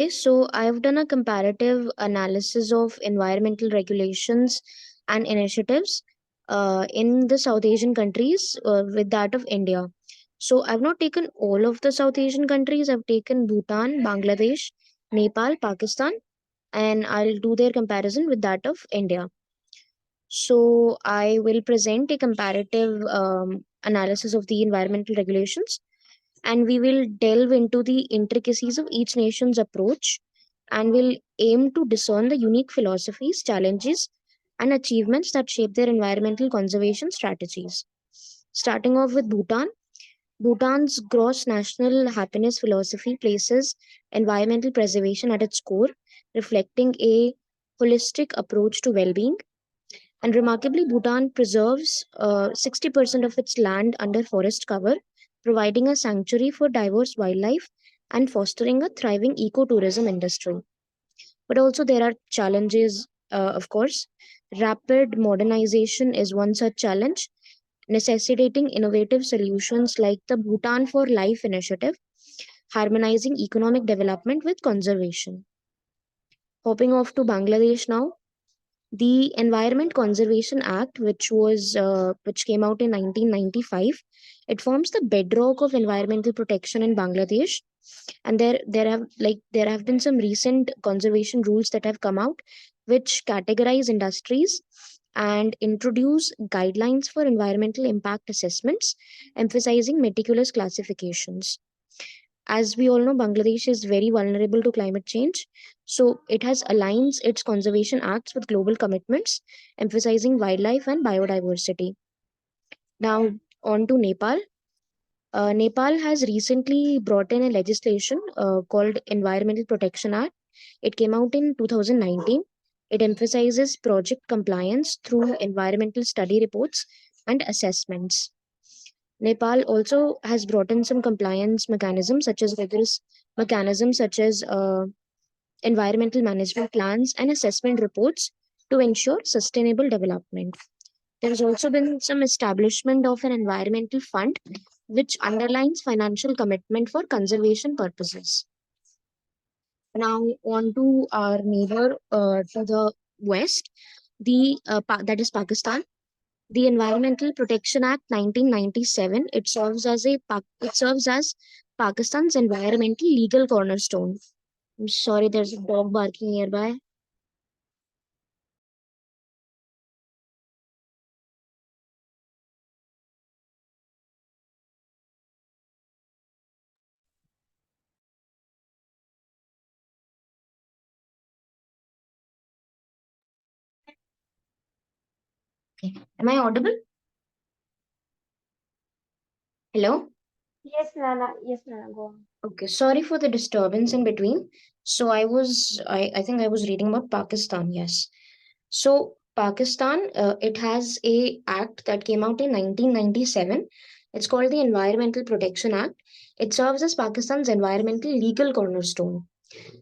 Okay, so I've done a comparative analysis of environmental regulations and initiatives in the South Asian countries with that of India. So I've not taken all of the South Asian countries, I've taken Bhutan, Bangladesh, Nepal, Pakistan, and I'll do their comparison with that of India. So I will present a comparative analysis of the environmental regulations, and we will delve into the intricacies of each nation's approach, and will aim to discern the unique philosophies, challenges, and achievements that shape their environmental conservation strategies. Starting off with Bhutan, Bhutan's gross national happiness philosophy places environmental preservation at its core, reflecting a holistic approach to well being. And remarkably, Bhutan preserves 60% of its land under forest cover, providing a sanctuary for diverse wildlife and fostering a thriving ecotourism industry. But also, there are challenges, of course. Rapid modernization is one such challenge, necessitating innovative solutions like the Bhutan for Life initiative, harmonizing economic development with conservation. Hopping off to Bangladesh now, the Environment Conservation Act, which came out in 1995, it forms the bedrock of environmental protection in Bangladesh. And there have been some recent conservation rules that have come out, which categorize industries and introduce guidelines for environmental impact assessments, emphasizing meticulous classifications. As we all know, Bangladesh is very vulnerable to climate change. So it has aligns its conservation acts with global commitments, emphasizing wildlife and biodiversity. Now, on to Nepal. Nepal has recently brought in a legislation called Environmental Protection Act. It came out in 2019. It emphasizes project compliance through environmental study reports and assessments. Nepal also has brought in some compliance mechanisms, such as rigorous mechanisms such as environmental management plans and assessment reports to ensure sustainable development. There has also been some establishment of an environmental fund, which underlines financial commitment for conservation purposes. Now, on to our neighbor to the west, that is Pakistan. The Environmental Protection Act 1997, it serves as Pakistan's environmental legal cornerstone. I'm sorry, there's a dog barking nearby. Okay. Am I audible? Hello? Yes, Nana, go on. Okay, sorry for the disturbance in between. So I think I was reading about Pakistan, yes. So Pakistan, it has a act that came out in 1997. It's called the Environmental Protection Act. It serves as Pakistan's environmental legal cornerstone.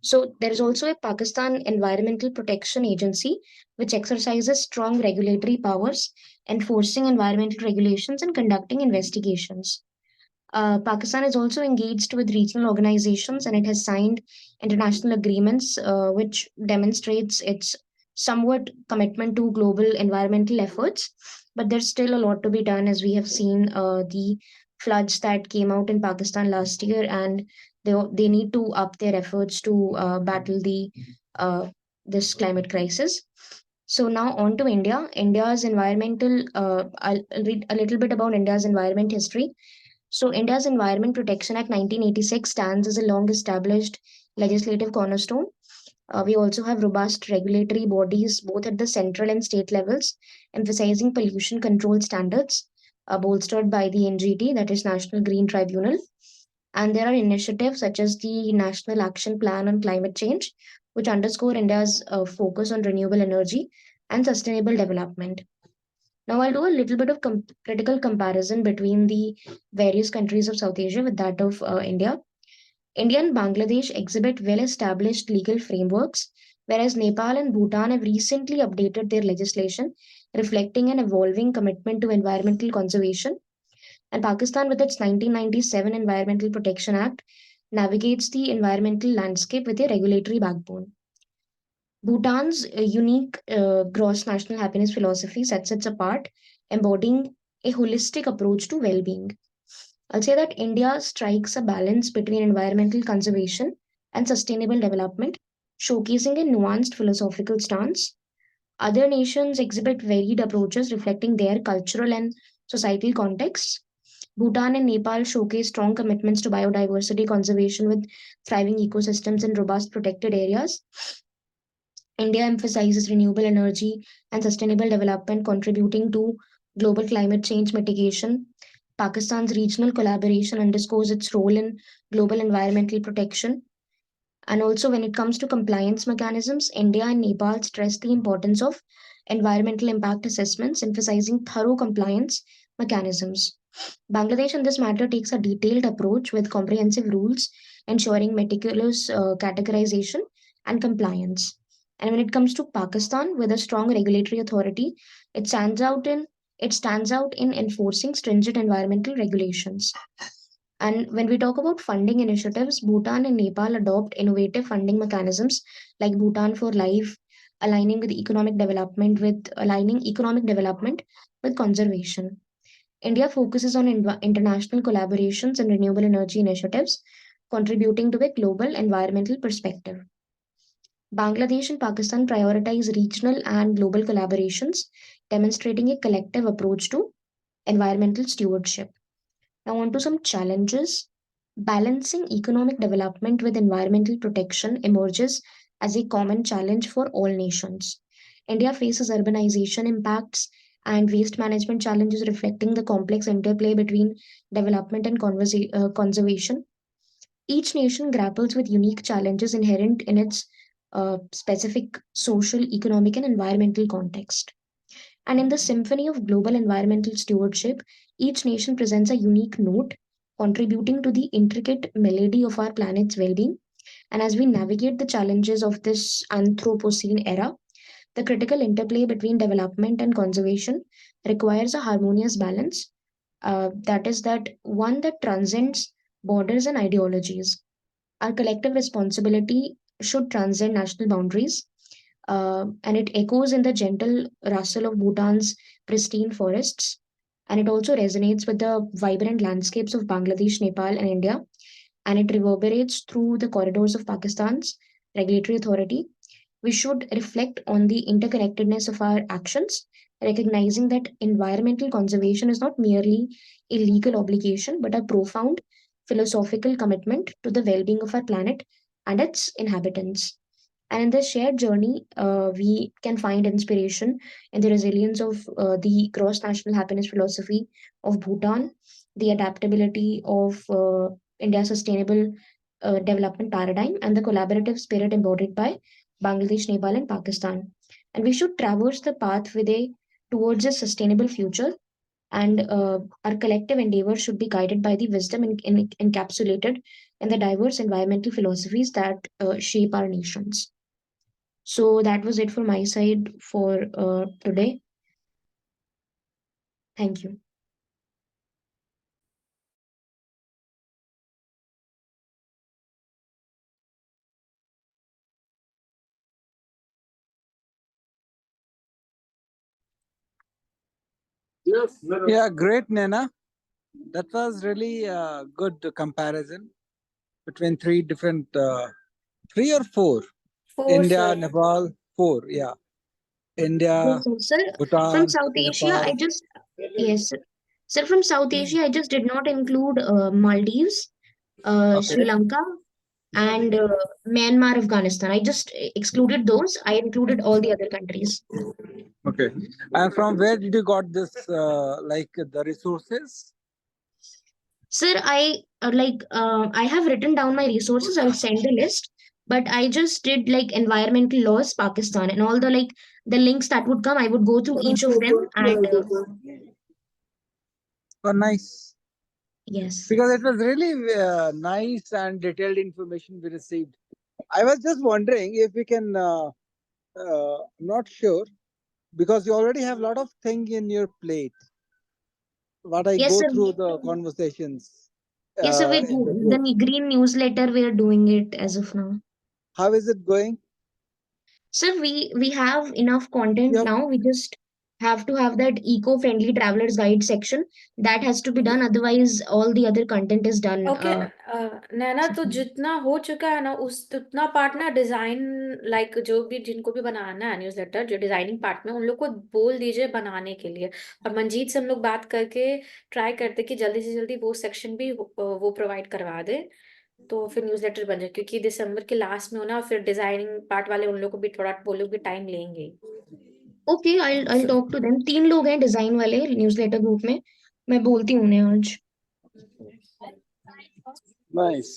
So there is also a Pakistan Environmental Protection Agency, which exercises strong regulatory powers, enforcing environmental regulations and conducting investigations. Pakistan is also engaged with regional organizations, and it has signed international agreements which demonstrates its somewhat commitment to global environmental efforts. But there's still a lot to be done, as we have seen the floods that came out in Pakistan last year, and they need to up their efforts to battle the this climate crisis. So now on to India. India's environmental. I'll read a little bit about India's environment history. So, India's Environment Protection Act 1986 stands as a long established legislative cornerstone. We also have robust regulatory bodies both at the central and state levels, emphasizing pollution control standards, bolstered by the NGT, that is National Green Tribunal. And there are initiatives such as the National Action Plan on Climate Change, which underscore India's focus on renewable energy and sustainable development. Now, I'll do a little bit of critical comparison between the various countries of South Asia with that of India. India and Bangladesh exhibit well established legal frameworks, whereas Nepal and Bhutan have recently updated their legislation, reflecting an evolving commitment to environmental conservation. And Pakistan, with its 1997 Environmental Protection Act, navigates the environmental landscape with a regulatory backbone. Bhutan's unique gross national happiness philosophy sets it apart, embodying a holistic approach to well being. I'll say that India strikes a balance between environmental conservation and sustainable development, showcasing a nuanced philosophical stance. Other nations exhibit varied approaches reflecting their cultural and societal contexts. Bhutan and Nepal showcase strong commitments to biodiversity conservation with thriving ecosystems and robust protected areas. India emphasizes renewable energy and sustainable development, contributing to global climate change mitigation. Pakistan's regional collaboration underscores its role in global environmental protection. And also, when it comes to compliance mechanisms, India and Nepal stress the importance of environmental impact assessments, emphasizing thorough compliance mechanisms. Bangladesh, in this matter, takes a detailed approach with comprehensive rules, ensuring meticulous categorization and compliance. And when it comes to Pakistan, with a strong regulatory authority, it stands out in it stands out in enforcing stringent environmental regulations. And when we talk about funding initiatives, Bhutan and Nepal adopt innovative funding mechanisms like Bhutan for Life, aligning economic development with conservation. India focuses on international collaborations and renewable energy initiatives, contributing to a global environmental perspective. Bangladesh and Pakistan prioritize regional and global collaborations, demonstrating a collective approach to environmental stewardship. Now, on to some challenges. Balancing economic development with environmental protection emerges as a common challenge for all nations. India faces urbanization impacts and waste management challenges, reflecting the complex interplay between development and conservation. Each nation grapples with unique challenges inherent in its specific social, economic, and environmental context. And in the symphony of global environmental stewardship, each nation presents a unique note, contributing to the intricate melody of our planet's well being. And as we navigate the challenges of this Anthropocene era, the critical interplay between development and conservation requires a harmonious balance. That is, that one that transcends borders and ideologies. Our collective responsibility should transcend national boundaries, and it echoes in the gentle rustle of Bhutan's pristine forests. And it also resonates with the vibrant landscapes of Bangladesh, Nepal, and India. And it reverberates through the corridors of Pakistan's regulatory authority. We should reflect on the interconnectedness of our actions, recognizing that environmental conservation is not merely a legal obligation, but a profound philosophical commitment to the well being of our planet and its inhabitants. And in this shared journey, we can find inspiration in the resilience of the gross national happiness philosophy of Bhutan, the adaptability of India's sustainable development paradigm, and the collaborative spirit embodied by Bangladesh, Nepal, and Pakistan. And we should traverse the path with towards a sustainable future. And our collective endeavor should be guided by the wisdom encapsulated in the diverse environmental philosophies that shape our nations. So that was it for my side for today. Thank you. Yeah, great, Nana. That was really a good comparison between three different, three or four. Four, India, sir. Nepal, four. Yeah, Yes, India, sir. Sir, from Bhutan, South Asia, Nepal. I just yes, sir. Sir, from South Asia, I just did not include Maldives, Sri Okay, Lanka, and Myanmar, Afghanistan. I just excluded those. I included all the other countries. okay. And from where did you got this, like the resources? Sir, I have written down my resources. I'll send the list. But I just did like environmental laws, Pakistan, and all the the links that would come. I would go through each of them, and Oh, nice. yes, Because it was really nice and detailed information we received. I was just wondering if we can, not sure, because you already have a lot of thing in your plate. What I yes, go sir. through the conversations. Yes, sir, with in the the group. green newsletter, we are doing it as of now. How is it going? Sir, we have enough content You have now. We just have to have that eco-friendly traveler's guide section that has to be done. Otherwise, all the other content is done. Okay Naina, तो जितना हो चुका है ना उस उतना part ना design, like जो भी जिनको भी बनाना है न्यूज़लेटर, जो डिजाइनिंग पार्ट में, उन लोग को बोल दीजिए बनाने के लिए। और मंजीत से हम लोग बात करके ट्राई करते कि जल्दी से जल्दी वो सेक्शन भी वो प्रोवाइड करवा दे, तो फिर न्यूज़लेटर बन जाए, क्योंकि दिसंबर के लास्ट में हो ना, फिर डिजाइनिंग पार्ट वाले उन लोग को भी थोड़ा बोलो कि टाइम लेंगे ही। Okay, I'll so talk to them. 3 लोग हैं डिजाइन वाले न्यूज़लेटर ग्रुप में, मैं बोलती हूँ उन्हें आज। nice.